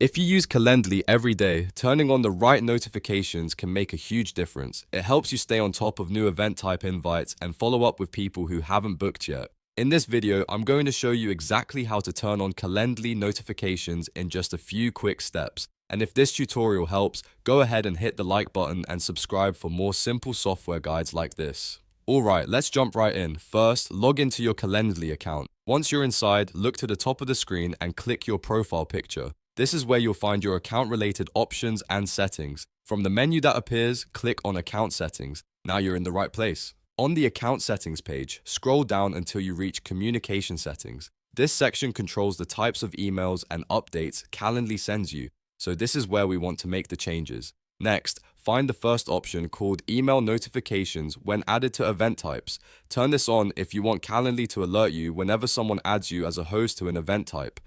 If you use Calendly every day, turning on the right notifications can make a huge difference. It helps you stay on top of new event type invites and follow up with people who haven't booked yet. In this video, I'm going to show you exactly how to turn on Calendly notifications in just a few quick steps. And if this tutorial helps, go ahead and hit the like button and subscribe for more simple software guides like this. Alright, let's jump right in. First, log into your Calendly account. Once you're inside, look to the top of the screen and click your profile picture. This is where you'll find your account-related options and settings. From the menu that appears, click on Account Settings. Now you're in the right place. On the Account Settings page, scroll down until you reach Communication Settings. This section controls the types of emails and updates Calendly sends you, so this is where we want to make the changes. Next, find the first option called Email Notifications when added to event types. Turn this on if you want Calendly to alert you whenever someone adds you as a host to an event type.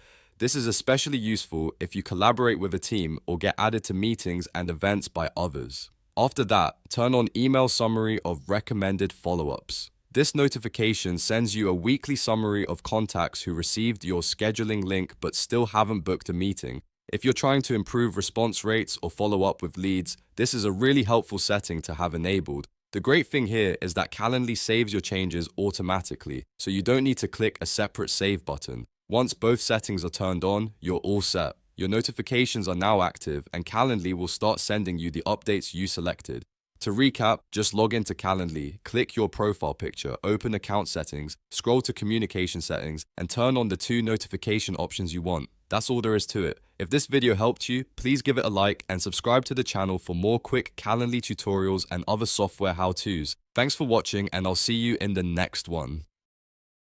This is especially useful if you collaborate with a team or get added to meetings and events by others. After that, turn on Email Summary of Recommended Follow-ups. This notification sends you a weekly summary of contacts who received your scheduling link but still haven't booked a meeting. If you're trying to improve response rates or follow up with leads, this is a really helpful setting to have enabled. The great thing here is that Calendly saves your changes automatically, so you don't need to click a separate save button. Once both settings are turned on, you're all set. Your notifications are now active and Calendly will start sending you the updates you selected. To recap, just log into Calendly, click your profile picture, open account settings, scroll to communication settings, and turn on the two notification options you want. That's all there is to it. If this video helped you, please give it a like and subscribe to the channel for more quick Calendly tutorials and other software how-tos. Thanks for watching and I'll see you in the next one.